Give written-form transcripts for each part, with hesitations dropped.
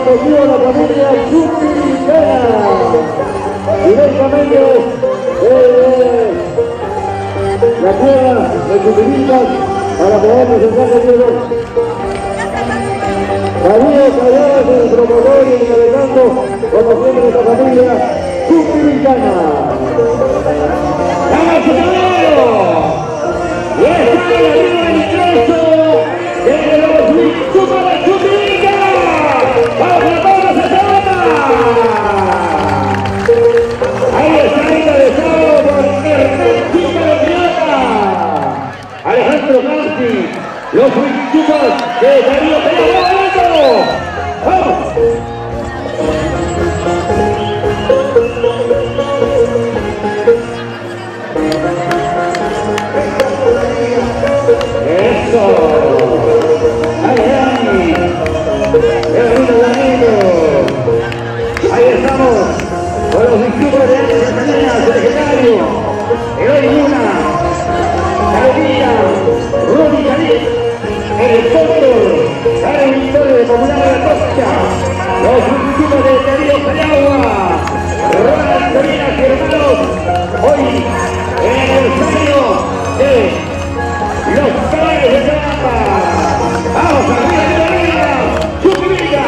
correspondió a la familia Chuquiricana. Directamente la tierra de Chuquiricas para poder presentar el hielo. Darío Calladas, el promotor y encabezando como siempre esta familia Chuquiricana. ¡Vamos, señor! Y está el ingreso de los Chupas de Chuquirica. ¡Vamos, la bola se toma! Ahí está encabezado por Hernán Chica de Triana, Alejandro Nancy, los Chupas de Darío Calladas. ¡Vamos! ¡Eso! ¡Ay, ay! ¡Qué bonito! Ahí estamos con los discípulos de Argentina, el legendario Eloy Luna, Carolina, Rodi Cali, el Cóndor, Carlos Victoria de Popular de la Costa, los discípulos de Darío Calladas, Ronald Colinas y hermanos, hoy en el aniversario de los caballos de Trampa. ¡Vamos arriba, Chuquirica!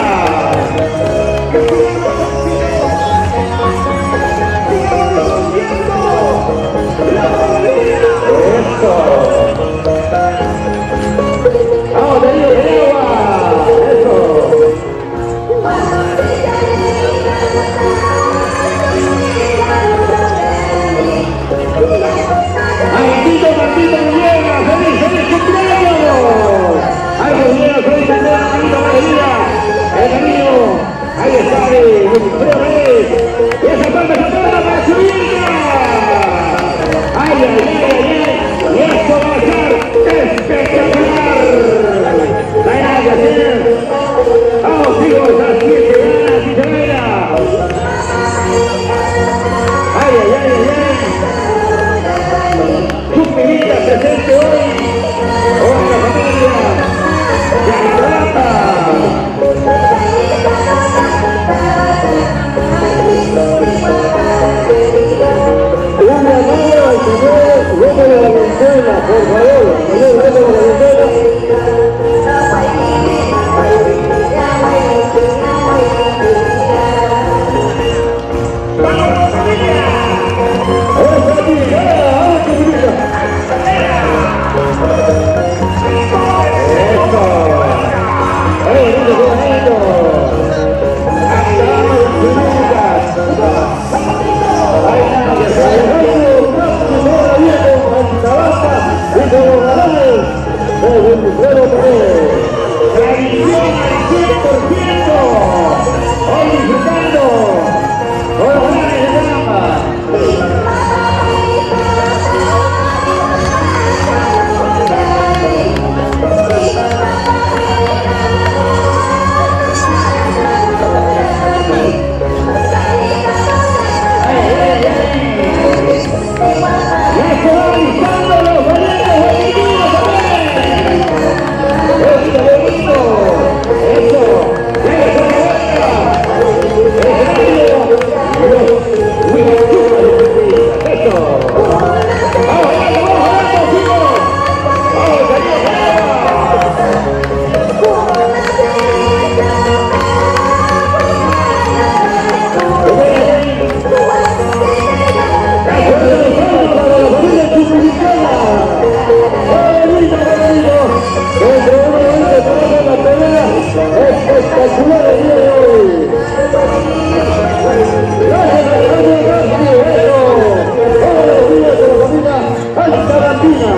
¡Eso! ¡Vamos, Darío de agua! ¡Eso! Martito Villegas, feliz cumpleaños. Algo Villegas, feliz cumpleaños, Martito Villegas. El camino, ahí está el Wilfredo Reyes. Y esa parte para Chuquirica. Ay, ay, ay, ay. Y esto va a ser espectacular. No hay nada que hacer. Vamos, chicos, a las 7 ganas y se vea. Ay, ay, ay, ay, ay. Chuquirica presente hoy con la familia de Atlanta. Un llamado al señor López de Valenzuela, por favor, señor López de Valenzuela. ¡Vamos, familia! ¡Vamos, familia! ¡Vamos, Chuquirica! Hoy disfrutando con los grandes de Trampa. Espectacular el día de hoy. Gracias a todos los días de la familia Altabantina.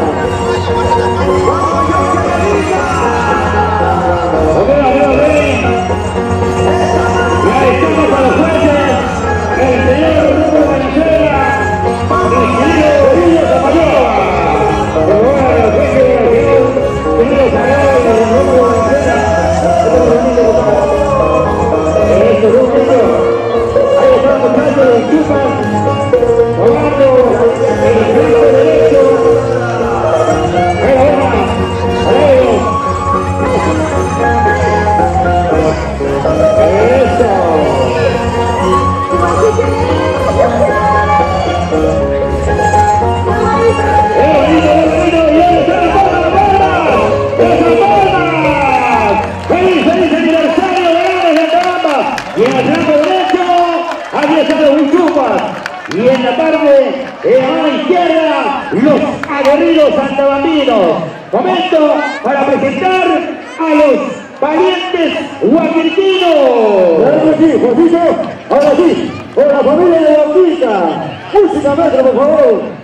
Ok, ya estamos a los jueces. El señor Grupo de Venezuela, el querido Bolillo Zapalloa. Pero bueno, el juez de la señor Sagrado de Grupo de Venezuela. ahí están los Huichupas. Y en la tarde, en la mano izquierda, los aguerridos santabambinos. Momento para presentar a los valientes huaquirquinos. Ahora sí, Juancito, ahora sí, por la familia de Bautista. Música, maestro, por favor.